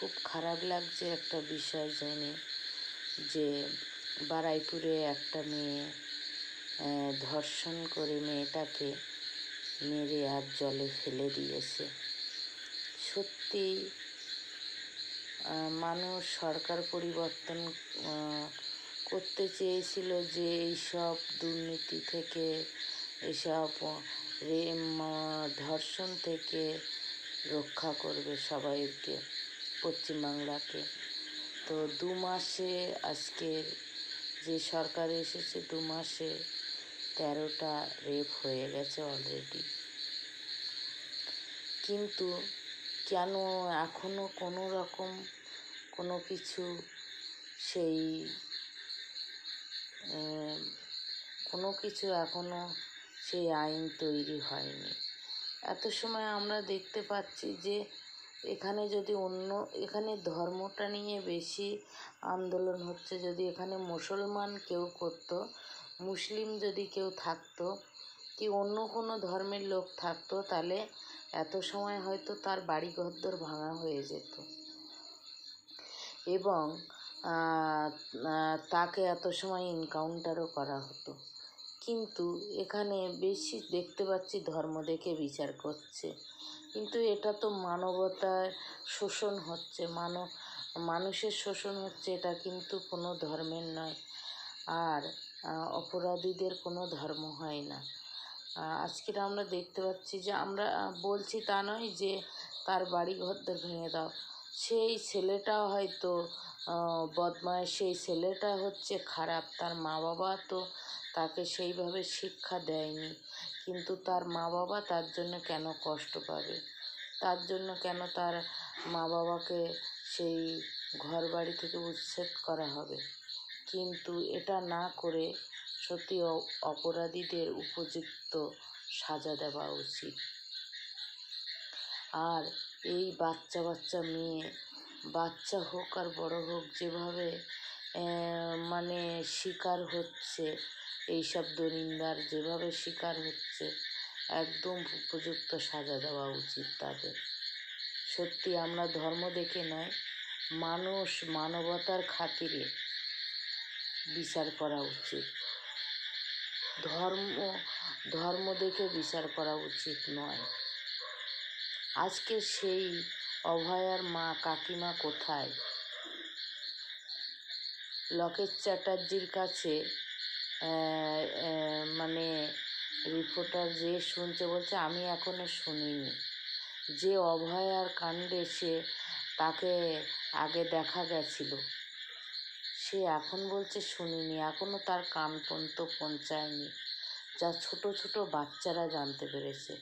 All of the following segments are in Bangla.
খুব খারাপ লাগছে একটা বিষয় জেনে যে বারুইপুরে একটা মেয়ে ধর্ষণ করে মেয়েটাকে মেরে আর জলে ফেলে দিয়েছে। সত্যি মানুষ সরকার পরিবর্তন করতে চেয়েছিল যে এইসব দুর্নীতি থেকে, এইসব ধর্ষণ থেকে রক্ষা করবে সবাইকে, পশ্চিমবাংলাকে। তো 2 মাসে আজকের যে সরকার এসেছে 2 মাসে 13টা রেপ হয়ে গেছে অলরেডি। কিন্তু কেন এখনও কোনো রকম কোনো কিছু সেই কোনো কিছু এখনও সেই আইন তৈরি হয়নি। এত সময় আমরা দেখতে পাচ্ছি যে এখানে যদি এখানে ধর্মটা নিয়ে বেশি আন্দোলন হচ্ছে। যদি এখানে মুসলমান কেউ করতো, মুসলিম যদি কেউ থাকতো, কি অন্য কোনো ধর্মের লোক থাকতো, তাহলে এত সময় হয়তো তার বাড়ি ঘরদোর ভাঙা হয়ে যেত এবং তাকে এত সময় এনকাউন্টারও করা হতো। কিন্তু এখানে বেশি দেখতে পাচ্ছি ধর্ম দেখে বিচার করছে। কিন্তু এটা তো মানবতার শোষণ হচ্ছে, মানুষের শোষণ হচ্ছে। এটা কিন্তু কোনো ধর্মের নয়। আর অপরাধীদের কোনো ধর্ম হয় না। আজকের আমরা দেখতে পাচ্ছি যে আমরা বলছি তা নয় যে তার বাড়ি ঘরদোর ভেঙে দাও। সেই ছেলেটা হয়তো বদমাশ, সেই ছেলেটা হচ্ছে খারাপ। তার মা বাবা তো তাকে সেইভাবে শিক্ষা দেয়নি। কিন্তু তার মা বাবা তার জন্য কেন কষ্ট পাবে? তার জন্য কেন তার মা বাবাকে সেই ঘর বাড়ি থেকে উচ্ছেদ করা হবে? কিন্তু এটা না করে সত্যি অপরাধীদের উপযুক্ত সাজা দেওয়া উচিত। আর এই বাচ্চা মেয়ে, বাচ্চা হোক আর বড় হোক, যেভাবে মানে শিকার হচ্ছে, এইসব দরিন্দার যেভাবে শিকার হচ্ছে, একদম উপযুক্ত সাজা দেওয়া উচিত তাদের। সত্যি আমরা ধর্ম দেখে নয়, মানবতার খাতিরে বিচার করা উচিত। ধর্ম দেখে বিচার করা উচিত নয়। আজকে সেই অভয়ার মা কাকিমা কোথায়? লকেট চ্যাটার্জির কাছে মানে রিপোর্টার যে শুনছে বলছে আমি এখনো শুনিনি। যে অভয়ার কাণ্ডে তাকে আগে দেখা গেছিল, সে এখন বলছে শুনিনি, এখনও তার কান পর্যন্ত পৌঁছায়নি। যা ছোট ছোট বাচ্চারা জানতে পেরেছে।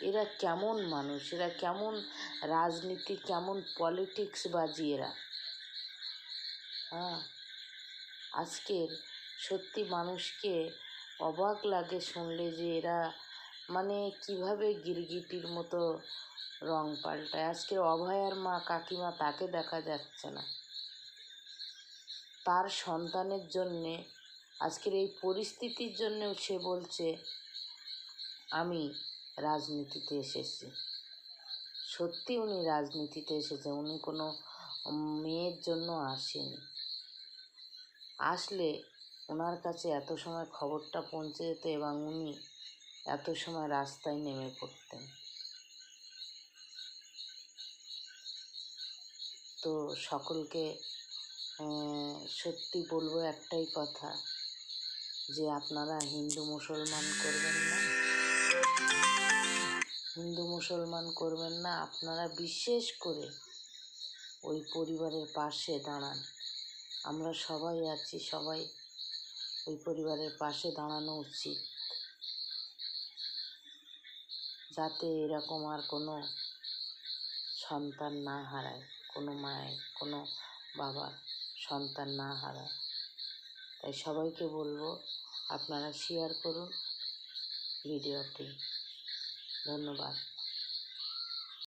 এরা কেমন মানুষ? এরা কেমন রাজনীতি, কেমন পলিটিক্স বাজি এরা? আজকের সত্যি মানুষকে অবাক লাগে শুনলে যে এরা মানে কিভাবে গিরগিটির মতো রং পাল্টায়। আজকে অভয়ার মা কাকিমা, তাকে দেখা যাচ্ছে না। তার সন্তানের জন্যে, আজকের এই পরিস্থিতির জন্যেও সে বলছে আমি রাজনীতিতে এসেছি। সত্যি উনি রাজনীতিতে এসেছে, উনি কোনো মেয়ের জন্য আসেনি। আসলে ওনার কাছে এত সময় খবরটা পৌঁছে যেত এবং উনি এত সময় রাস্তায় নেমে পড়তেন। তো সকলকে সত্যি বলবো একটাই কথা, যে আপনারা হিন্দু মুসলমান করবেন না, হিন্দু মুসলমান করবেন না। আপনারা বিশেষ করে ওই পরিবারের পাশে দাঁড়ান। আমরা সবাই আছি, সবাই ওই পরিবারের পাশে দাঁড়ানো উচিত, যাতে এরকম আর কোনো সন্তান না হারায়, কোনো মায়ের, কোনো বাবার সন্তান না হারায়। তাই সবাইকে বলবো আপনারা শেয়ার করুন ভিডিওটি। ধন্যবাদ।